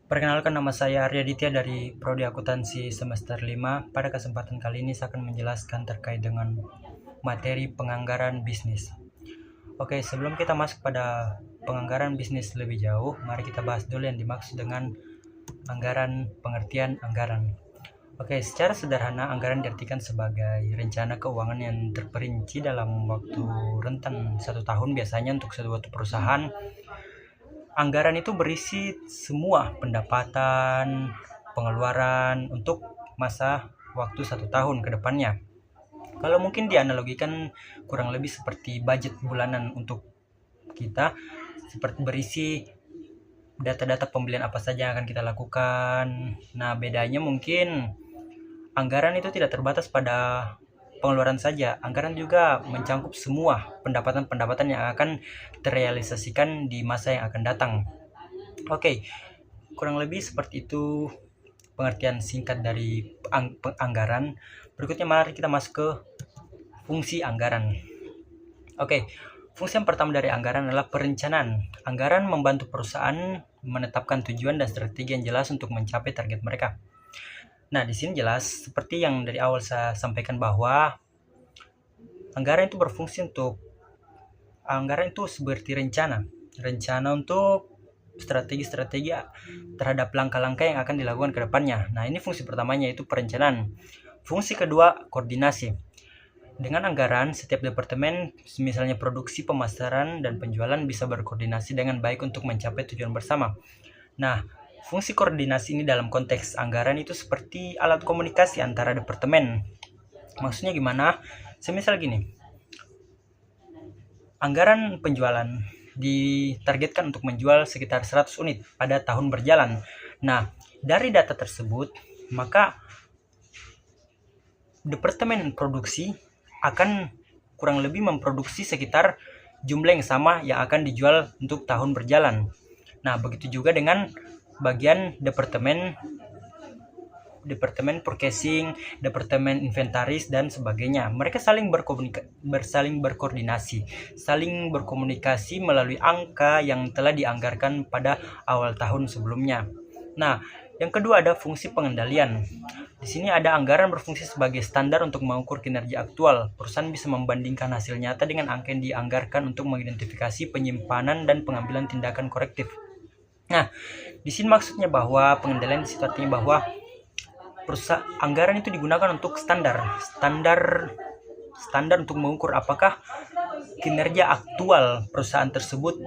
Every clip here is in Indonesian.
Perkenalkan, nama saya Arya Ditya dari Prodi Akuntansi semester 5. Pada kesempatan kali ini saya akan menjelaskan terkait dengan materi penganggaran bisnis. Oke, sebelum kita masuk pada penganggaran bisnis lebih jauh, mari kita bahas dulu yang dimaksud dengan anggaran, pengertian anggaran. Oke, secara sederhana anggaran diartikan sebagai rencana keuangan yang terperinci dalam waktu rentan 1 tahun biasanya untuk suatu perusahaan. Anggaran itu berisi semua pendapatan, pengeluaran untuk masa waktu 1 tahun ke depannya. Kalau mungkin dianalogikan kurang lebih seperti budget bulanan untuk kita, seperti berisi data-data pembelian apa saja yang akan kita lakukan. Nah, bedanya mungkin anggaran itu tidak terbatas pada pengeluaran saja. Anggaran juga mencakup semua pendapatan-pendapatan yang akan terrealisasikan di masa yang akan datang. Oke, kurang lebih seperti itu pengertian singkat dari anggaran. Berikutnya mari kita masuk ke fungsi anggaran. Oke, fungsi yang pertama dari anggaran adalah perencanaan. Anggaran membantu perusahaan menetapkan tujuan dan strategi yang jelas untuk mencapai target mereka. Nah, di sini jelas seperti yang dari awal saya sampaikan bahwa anggaran itu seperti rencana untuk strategi-strategi terhadap langkah-langkah yang akan dilakukan ke depannya. Nah, ini fungsi pertamanya, yaitu perencanaan. Fungsi kedua, koordinasi. Dengan anggaran, setiap departemen, misalnya produksi, pemasaran, dan penjualan, bisa berkoordinasi dengan baik untuk mencapai tujuan bersama. Nah, fungsi koordinasi ini dalam konteks anggaran itu seperti alat komunikasi antara departemen. Maksudnya gimana? Semisal gini, anggaran penjualan ditargetkan untuk menjual sekitar 100 unit pada tahun berjalan. Nah, dari data tersebut, maka departemen produksi akan kurang lebih memproduksi sekitar jumlah yang sama yang akan dijual untuk tahun berjalan. Nah, begitu juga dengan bagian departemen purchasing, departemen inventaris, dan sebagainya. Mereka saling berkoordinasi, saling berkomunikasi melalui angka yang telah dianggarkan pada awal tahun sebelumnya. Nah, yang kedua ada fungsi pengendalian. Di sini ada anggaran berfungsi sebagai standar untuk mengukur kinerja aktual. Perusahaan bisa membandingkan hasil nyata dengan angka yang dianggarkan untuk mengidentifikasi penyimpanan dan pengambilan tindakan korektif. Nah, di sini maksudnya bahwa pengendalian di situ artinya bahwa anggaran itu digunakan untuk standar untuk mengukur apakah kinerja aktual perusahaan tersebut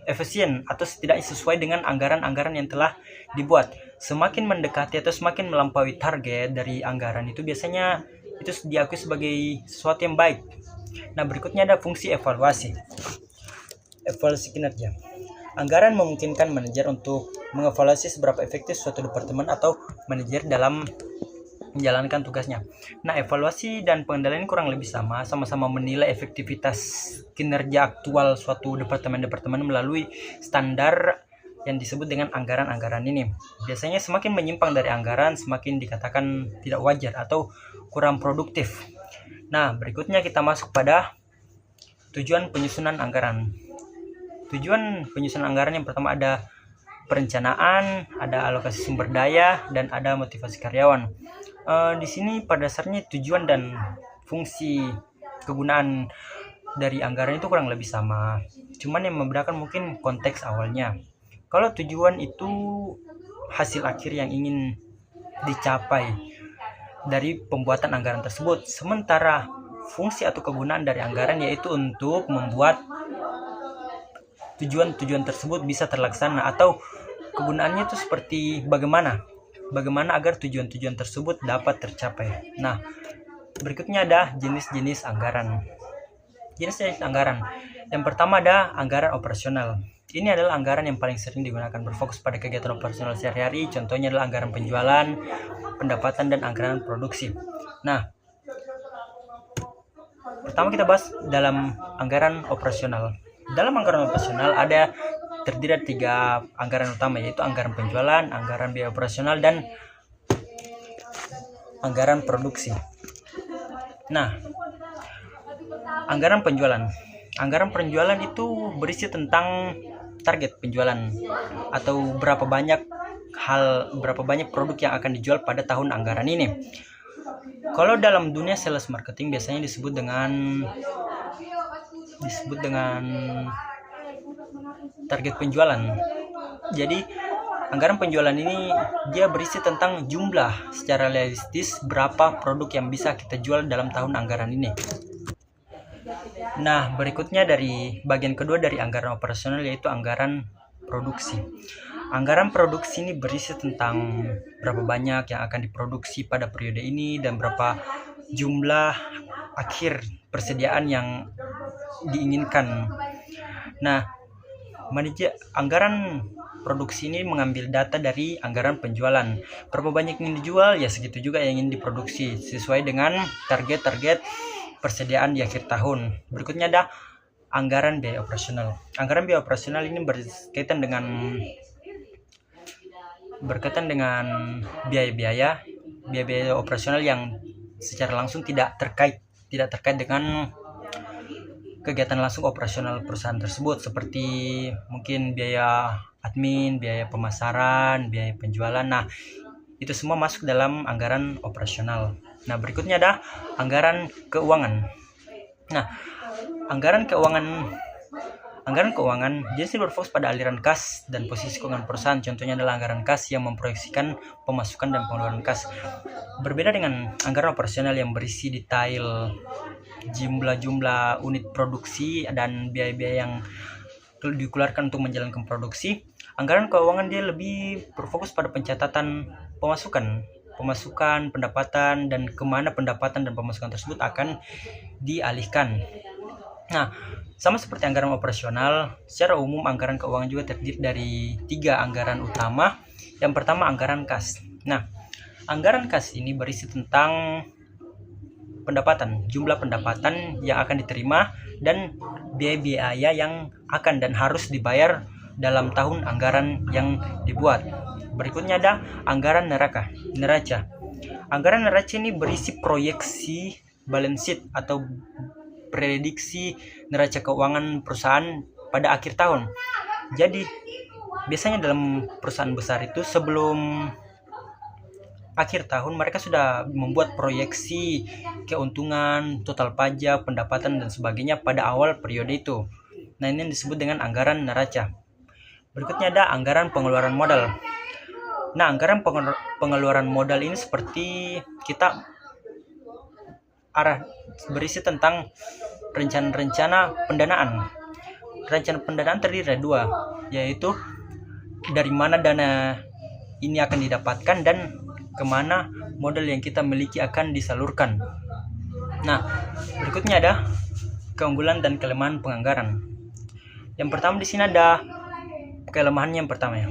efisien atau setidaknya sesuai dengan anggaran-anggaran yang telah dibuat. Semakin mendekati atau semakin melampaui target dari anggaran itu biasanya itu diakui sebagai sesuatu yang baik. Nah, berikutnya ada fungsi evaluasi kinerja. Anggaran memungkinkan manajer untuk mengevaluasi seberapa efektif suatu departemen atau manajer dalam menjalankan tugasnya. Nah, evaluasi dan pengendalian kurang lebih sama-sama menilai efektivitas kinerja aktual suatu departemen melalui standar yang disebut dengan anggaran-anggaran ini. Biasanya semakin menyimpang dari anggaran, semakin dikatakan tidak wajar atau kurang produktif. Nah, berikutnya kita masuk pada tujuan penyusunan anggaran. Tujuan penyusunan anggaran yang pertama ada perencanaan, ada alokasi sumber daya, dan ada motivasi karyawan. Di sini pada dasarnya tujuan dan fungsi kegunaan dari anggaran itu kurang lebih sama. Cuman yang membedakan mungkin konteks awalnya. Kalau tujuan itu hasil akhir yang ingin dicapai dari pembuatan anggaran tersebut, sementara fungsi atau kegunaan dari anggaran yaitu untuk membuat tujuan-tujuan tersebut bisa terlaksana, atau kegunaannya itu seperti bagaimana agar tujuan-tujuan tersebut dapat tercapai. Nah, berikutnya ada jenis-jenis anggaran. Jenis-jenis anggaran. Yang pertama ada anggaran operasional. Ini adalah anggaran yang paling sering digunakan, berfokus pada kegiatan operasional sehari-hari. Contohnya adalah anggaran penjualan, pendapatan, dan anggaran produksi. Nah, pertama kita bahas dalam anggaran operasional. Dalam anggaran operasional terdiri dari 3 anggaran utama, yaitu anggaran penjualan, anggaran biaya operasional, dan anggaran produksi. Nah, anggaran penjualan itu berisi tentang target penjualan atau berapa banyak produk yang akan dijual pada tahun anggaran ini. Kalau dalam dunia sales marketing biasanya disebut dengan target penjualan. Jadi anggaran penjualan ini dia berisi tentang jumlah secara realistis berapa produk yang bisa kita jual dalam tahun anggaran ini. Nah, berikutnya dari bagian kedua dari anggaran operasional yaitu anggaran produksi. Anggaran produksi ini berisi tentang berapa banyak yang akan diproduksi pada periode ini dan berapa jumlah akhir persediaan yang diinginkan. Nah, anggaran produksi ini mengambil data dari anggaran penjualan. Berapa banyak yang dijual, ya segitu juga yang ingin diproduksi sesuai dengan target-target persediaan di akhir tahun. Berikutnya ada anggaran biaya operasional. Anggaran biaya operasional ini berkaitan dengan biaya-biaya operasional yang secara langsung tidak terkait dengan kegiatan langsung operasional perusahaan tersebut, seperti mungkin biaya admin, biaya pemasaran, biaya penjualan. Nah, itu semua masuk dalam anggaran operasional. Nah, berikutnya ada anggaran keuangan. Nah, anggaran keuangan biasanya berfokus pada aliran kas dan posisi keuangan perusahaan. Contohnya adalah anggaran kas yang memproyeksikan pemasukan dan pengeluaran kas. Berbeda dengan anggaran operasional yang berisi detail jumlah unit produksi dan biaya-biaya yang dikeluarkan untuk menjalankan produksi. Anggaran keuangan dia lebih berfokus pada pencatatan pemasukan, pendapatan, dan kemana pendapatan dan pemasukan tersebut akan dialihkan. Nah, sama seperti anggaran operasional, secara umum anggaran keuangan juga terdiri dari 3 anggaran utama. Yang pertama anggaran kas. Nah, anggaran kas ini berisi tentang jumlah pendapatan yang akan diterima dan biaya-biaya yang akan dan harus dibayar dalam tahun anggaran yang dibuat. Berikutnya ada anggaran neraca. Anggaran neraca ini berisi proyeksi balance sheet atau prediksi neraca keuangan perusahaan pada akhir tahun. Jadi biasanya dalam perusahaan besar itu sebelum akhir tahun mereka sudah membuat proyeksi keuntungan, total pajak, pendapatan dan sebagainya pada awal periode itu. Nah, ini disebut dengan anggaran neraca. Berikutnya ada anggaran pengeluaran modal. Nah, anggaran pengeluaran modal ini seperti berisi tentang rencana pendanaan. Rencana pendanaan terdiri dari 2, yaitu dari mana dana ini akan didapatkan dan kemana modal yang kita miliki akan disalurkan. Nah, berikutnya ada keunggulan dan kelemahan penganggaran. Yang pertama di sini ada kelemahannya yang pertama ya.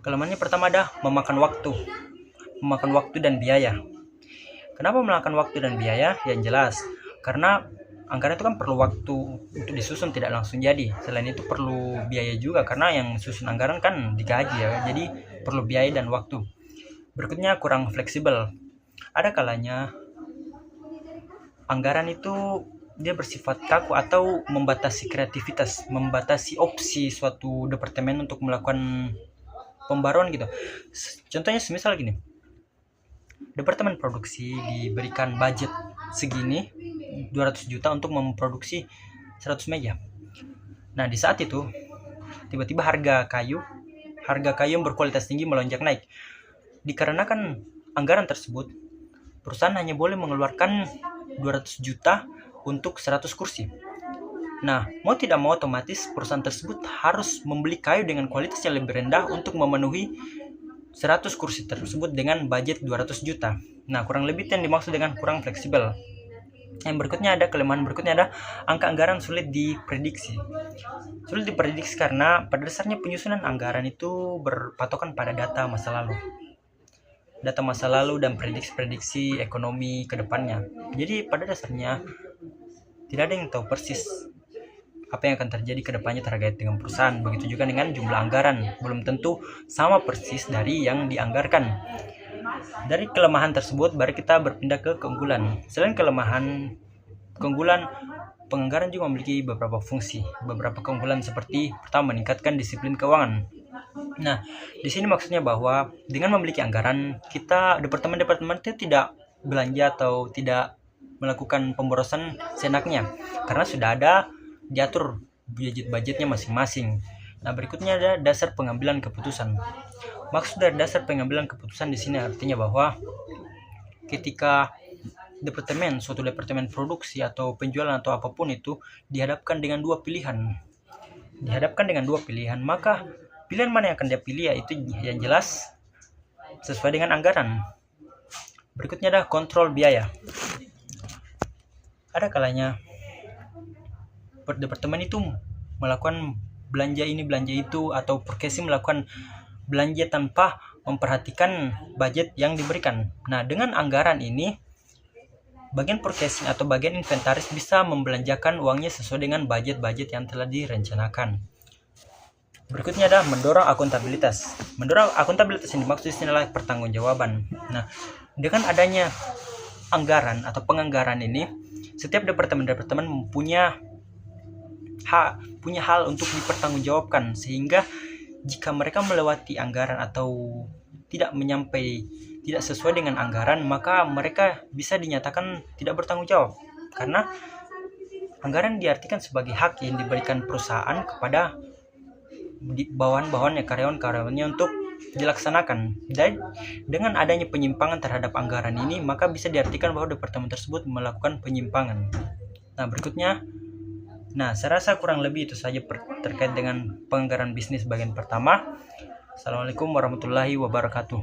Kelemahannya pertama ada memakan waktu dan biaya. Kenapa memakan waktu dan biaya? Yang jelas, karena anggaran itu kan perlu waktu untuk disusun, tidak langsung jadi. Selain itu perlu biaya juga, karena yang susun anggaran kan digaji ya, jadi perlu biaya dan waktu. Berikutnya kurang fleksibel. Ada kalanya anggaran itu dia bersifat kaku atau membatasi kreativitas, membatasi opsi suatu departemen untuk melakukan pembaruan gitu. Contohnya semisal gini, departemen produksi diberikan budget segini 200 juta untuk memproduksi 100 meja. Nah, di saat itu tiba-tiba harga kayu yang berkualitas tinggi melonjak naik. Dikarenakan anggaran tersebut, perusahaan hanya boleh mengeluarkan 200 juta untuk 100 kursi. Nah, mau tidak mau otomatis perusahaan tersebut harus membeli kayu dengan kualitas yang lebih rendah untuk memenuhi 100 kursi tersebut dengan budget 200 juta. Nah, kurang lebih yang dimaksud dengan kurang fleksibel. Yang berikutnya ada kelemahan angka anggaran sulit diprediksi. Sulit diprediksi karena pada dasarnya penyusunan anggaran itu berpatokan pada data masa lalu dan prediksi ekonomi ke depannya. Jadi pada dasarnya tidak ada yang tahu persis apa yang akan terjadi ke depannya terkait dengan perusahaan. Begitu juga dengan jumlah anggaran, belum tentu sama persis dari yang dianggarkan. Dari kelemahan tersebut, baru kita berpindah ke keunggulan. Selain keunggulan, penganggaran juga memiliki beberapa fungsi, beberapa keunggulan seperti pertama, meningkatkan disiplin keuangan. Nah, di sini maksudnya bahwa dengan memiliki anggaran, kita departemen-departemen itu tidak belanja atau tidak melakukan pemborosan seenaknya karena sudah ada diatur budget-budgetnya masing-masing. Nah, berikutnya ada dasar pengambilan keputusan. Maksud dari dasar pengambilan keputusan di sini artinya bahwa ketika suatu departemen produksi atau penjualan atau apapun itu dihadapkan dengan dua pilihan, maka pilihan mana yang akan dia pilih yaitu yang jelas sesuai dengan anggaran. Berikutnya ada kontrol biaya. Ada kalanya departemen itu melakukan belanja ini belanja itu atau purchasing melakukan belanja tanpa memperhatikan budget yang diberikan. Nah, dengan anggaran ini bagian purchasing atau bagian inventaris bisa membelanjakan uangnya sesuai dengan budget-budget yang telah direncanakan. Berikutnya ada mendorong akuntabilitas. Mendorong akuntabilitas ini maksudnya adalah pertanggungjawaban. Nah, dengan adanya anggaran atau penganggaran ini, setiap departemen punya hal untuk dipertanggungjawabkan, sehingga jika mereka melewati anggaran atau tidak sesuai dengan anggaran, maka mereka bisa dinyatakan tidak bertanggung jawab karena anggaran diartikan sebagai hak yang diberikan perusahaan kepada bawahan-bawahannya, karyawan-karyawannya untuk dilaksanakan. Dan dengan adanya penyimpangan terhadap anggaran ini, maka bisa diartikan bahwa departemen tersebut melakukan penyimpangan. Nah, berikutnya, saya rasa kurang lebih itu saja terkait dengan penganggaran bisnis bagian pertama. Assalamualaikum warahmatullahi wabarakatuh.